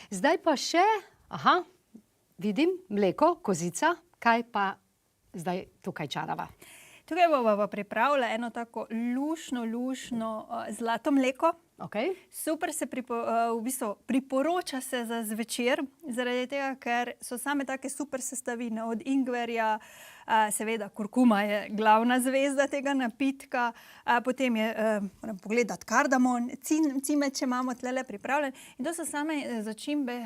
Zdaj pa še, vidim, mleko, kozica, kaj pa zdaj tukaj čarava? Tukaj bomo pripravili eno tako lušno zlato mleko. Okay. Super se v bistvu priporoča se za zvečer, zaradi tega, ker so same take super sestavine, od ingverja, seveda kurkuma je glavna zvezda tega napitka, potem je, moram pogledati, kardamon, cimet, če imamo tlele pripravljen. In to so same začimbe,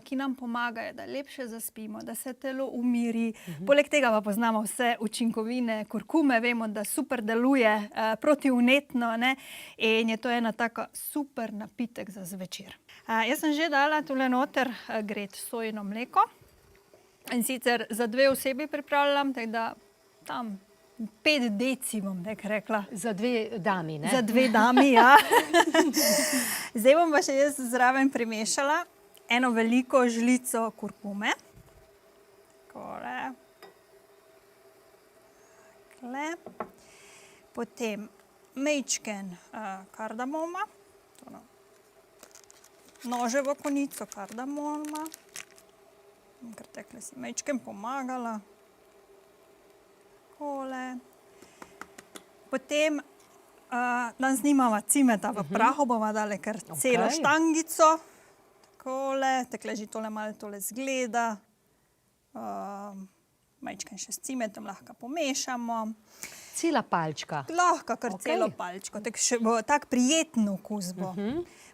ki nam pomagajo, da lepše zaspimo, da se telo umiri. Poleg tega pa poznamo vse učinkovine kurkume, vemo, da super deluje protivnetno, ne? In je to ena taka super napitek za zvečer. Jaz sem že dala tule noter greti sojino mleko. In sicer za 2 osebi pripravljam, tako da tam 5 deci, bom tako rekla. Za 2 dami, ne? Za 2 dami, ja. Zdaj bom pa še jaz zraven primešala eno veliko žlico kurkume. Takole. Takole. Potem majčken kardamoma. Noževo konico kardamoma. Ker takole si majčken pomagala. Takole. Potem danes nimava cimeta v prahu, bomo dali kar celo štangico. Takole, takole že tole malo tole zgleda. Majčken še s cimetom lahko pomešamo. Cela palčka? Lahko kar celo palčko, tako še bo tak prijeten okus bo.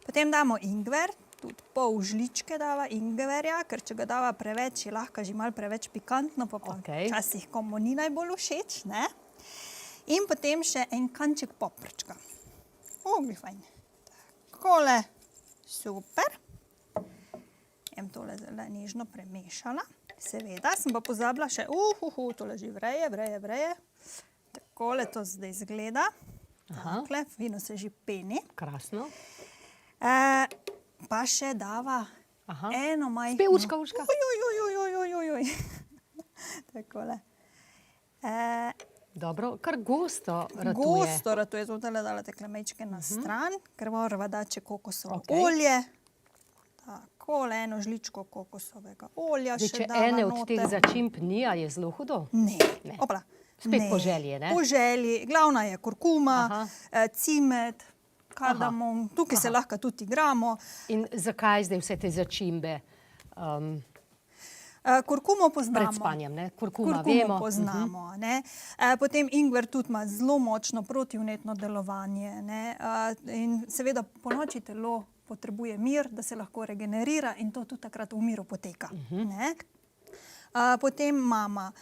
Potem damo ingver, tudi pol žličke dava ingverja, ker če ga dava preveč, je lahko že malo preveč pikantno, pa včasih komu ni najbolj všeč, ne. In potem še en kanček poprčka. Bi fajn. Takole, super. Jem tole zelo nežno premešala. Seveda, sem pa pozabila še, tole že vreje. Takole to zdaj izgleda. Takole, fino se že peni. Krasno. Pa še dava eno majhno... Spet uška. Takole. Dobro, kar gosto ratuje. Gosto ratuje, zato tole dala takole majčke na stran, ker morava dati še kokosovo olje. Takole, eno žličko kokosovega olja še dava noter. Če ene od teh začimb ni, a je zelo hudo? Ne. Opla. Spet po želji, ne? Po želji. Glavna je kurkuma, cimet, kardamom. Tukaj se lahko tudi igramo. In zakaj zdaj vse te začimbe? Kurkumo poznamo. Pred spanjem, ne? Kurkumo vemo. Poznamo, ne. Potem ingver tudi ima zelo močno protivnetno delovanje, ne. In seveda ponoči telo potrebuje mir, da se lahko regenerira in to tudi takrat v miru poteka, ne. Potem imamo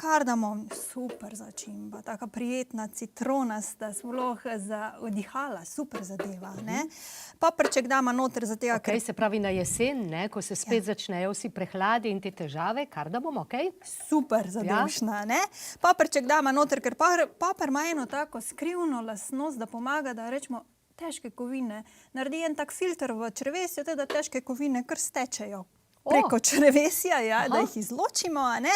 kardamom, super začimba, taka prijetna, citronasta, sploh za dihala, super zadeva, ne. Paprček damo noter za tega, Se pravi na jesen, ne, ko se spet začnejo vsi prehladi in te težave, kardamom, Super zadevšna, ne. Paprček damo noter, ker papr ima eno tako skrivno lastnost, da pomaga, da rečemo, težke kovine. Naredi en tak filter v črevesju, da težke kovine kar stečejo preko črevesja, da jih izločimo, ne.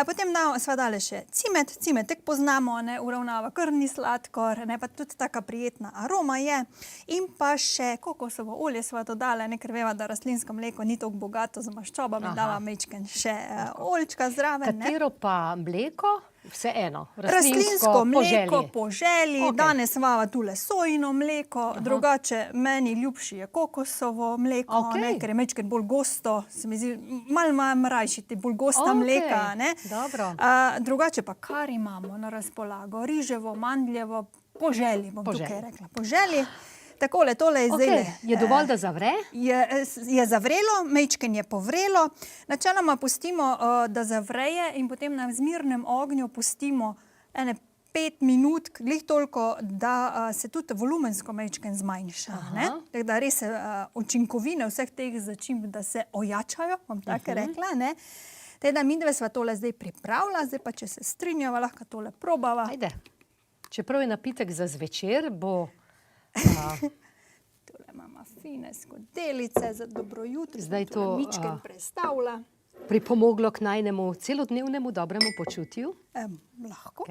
Potem sva dali še cimet, tak poznamo, ne, uravnava krvni sladkor, ne, pa tudi taka prijetna aroma je. In pa še kokosovo olje sva dodala, ne, ker veva, da rastlinsko mleko ni toliko bogato z maščobami, dava majčken še oljčka zraven, ne. Katero pa mleko? Vseeno, rastlinsko mleko po želji. Danes imava tule sojino mleko, drugače meni ljubši je kokosovo mleko, ne, ker je majčkeno bolj gosto, se mi zdi, malo imam rajši te bolj gosta mleka, ne. Drugače pa kar imamo na razpolago, riževo, mandljevo, po želji, bom tukaj rekla, po želji. Takole, tole je zdaj. Je dovolj, da zavre? Je zavrelo, majčken je povrelo. Načeloma pustimo, da zavreje in potem na zmernem ognju pustimo ene 5 minut, glih toliko, da se tudi volumensko majčken zmanjša, ne. Tako da res učinkovine vseh teh začimb, da se ojačajo, bom tako rekla, ne. Tako da midve sva tole zdaj pripravila, zdaj pa, če se strinjava, lahko tole probava. Ajde. Čeprav je napitek za zvečer, bo... Tule imamo fine skodelice za dobro jutro. Zdaj to prestavlja. Pripomoglo k najnemu celodnevnemu dobremu počutju? Lahko.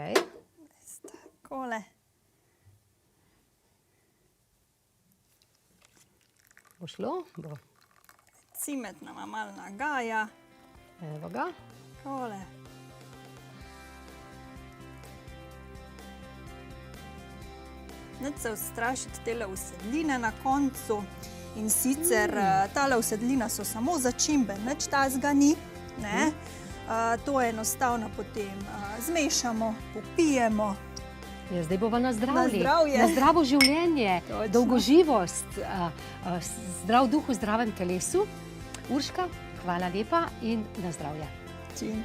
Takole. Bo šlo? Bo. cimet nama malo nagaja. Evo ga. Tole. Nič se ustrašiti tele usedline na koncu. In sicer tale usedlina so samo začimbe, nič tazga ni. Ne? To enostavno potem zmešamo, popijemo. Ja, zdaj bova na zdravje. Na zdravje. Na zdravo življenje, Točno. dolgoživost, zdrav duh v zdravem telesu. Urška, hvala lepa in na zdravje. Čim.